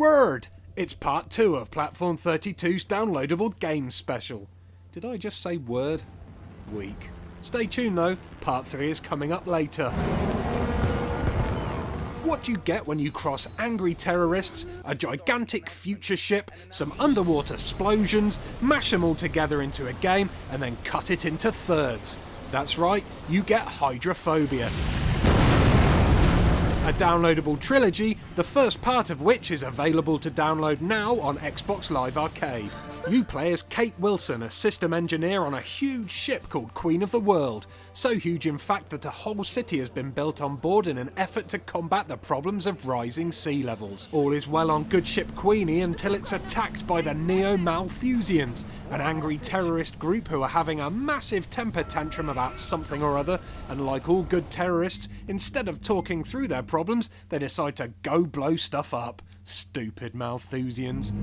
word! It's part 2 of Platform 32's downloadable games special. Did I just say word? Weak. Stay tuned though, part 3 is coming up later. What do you get when you cross angry terrorists, a gigantic future ship, some underwater explosions, mash them all together into a game, and then cut it into thirds? That's right, you get Hydrophobia. A downloadable trilogy, the first part of which is available to download now on Xbox Live Arcade. You play as Kate Wilson, a system engineer on a huge ship called Queen of the World. So huge in fact that a whole city has been built on board in an effort to combat the problems of rising sea levels. All is well on good ship Queenie until it's attacked by the Neo-Malthusians, an angry terrorist group who are having a massive temper tantrum about something or other, and like all good terrorists, instead of talking through their problems, they decide to go blow stuff up. Stupid Malthusians.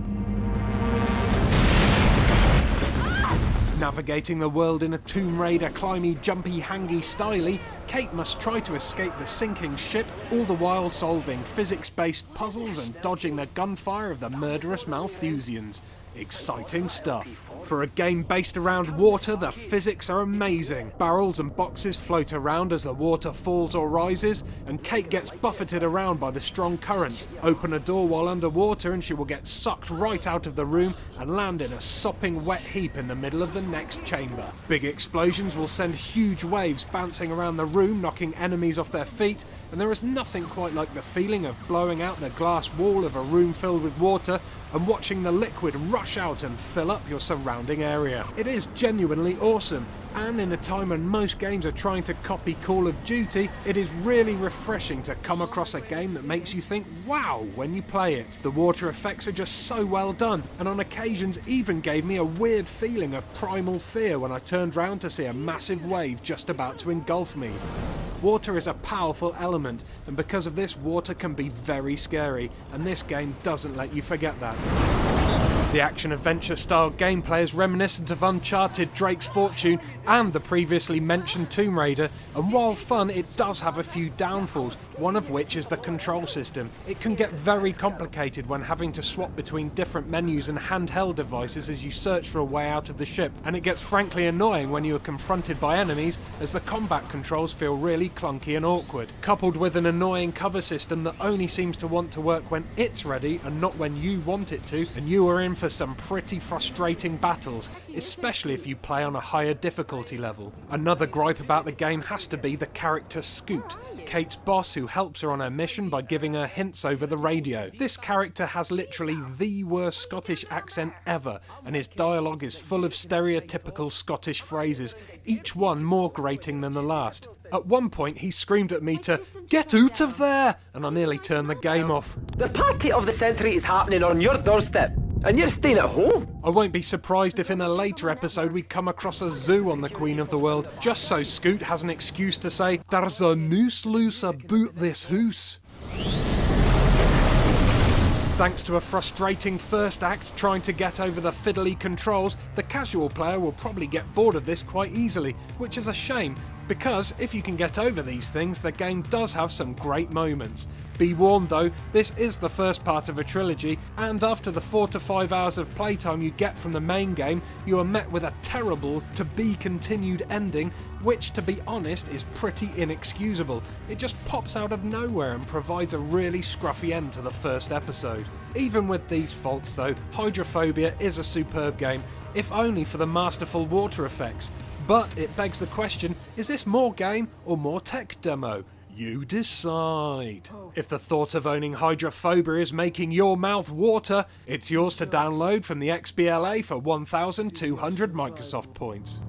Navigating the world in a Tomb Raider climby, jumpy, hangy styly, Kate must try to escape the sinking ship, all the while solving physics-based puzzles and dodging the gunfire of the murderous Malthusians. Exciting stuff. For a game based around water, the physics are amazing. Barrels and boxes float around as the water falls or rises, and Kate gets buffeted around by the strong currents. Open a door while underwater and she will get sucked right out of the room and land in a sopping wet heap in the middle of the next chamber. Big explosions will send huge waves bouncing around the room, knocking enemies off their feet, and there is nothing quite like the feeling of blowing out the glass wall of a room filled with water and watching the liquid rush out and fill up your surrounding area. It is genuinely awesome, and in a time when most games are trying to copy Call of Duty, it is really refreshing to come across a game that makes you think, wow, when you play it. The water effects are just so well done, and on occasions even gave me a weird feeling of primal fear when I turned round to see a massive wave just about to engulf me. Water is a powerful element, and because of this, water can be very scary, and this game doesn't let you forget that. The action-adventure style gameplay is reminiscent of Uncharted, Drake's Fortune, and the previously mentioned Tomb Raider, and while fun, it does have a few downfalls, one of which is the control system. It can get very complicated when having to swap between different menus and handheld devices as you search for a way out of the ship, and it gets frankly annoying when you are confronted by enemies as the combat controls feel really clunky and awkward, coupled with an annoying cover system that only seems to want to work when it's ready and not when you want it to, and you are in for some pretty frustrating battles, especially if you play on a higher difficulty level. Another gripe about the game has to be the character Scoot, Kate's boss who helps her on her mission by giving her hints over the radio. This character has literally the worst Scottish accent ever, and his dialogue is full of stereotypical Scottish phrases, each one more grating than the last. At one point he screamed at me to "Get out of there!" and I nearly turned the game off. The party of the century is happening on your doorstep, and you're staying at home? I won't be surprised if in a later episode we come across a zoo on the Queen of the World, just so Scoot has an excuse to say, "There's a noose loose about this hoose." Thanks to a frustrating first act trying to get over the fiddly controls, the casual player will probably get bored of this quite easily, which is a shame, because if you can get over these things, the game does have some great moments. Be warned though, this is the first part of a trilogy, and after the 4 to 5 hours of playtime you get from the main game, you are met with a terrible to-be-continued ending, which, to be honest, is pretty inexcusable. It just pops out of nowhere and provides a really scruffy end to the first episode. Even with these faults though, Hydrophobia is a superb game, if only for the masterful water effects. But it begs the question, is this more game or more tech demo? You decide. If the thought of owning Hydrophobia is making your mouth water, it's yours to download from the XBLA for 1,200 Microsoft points.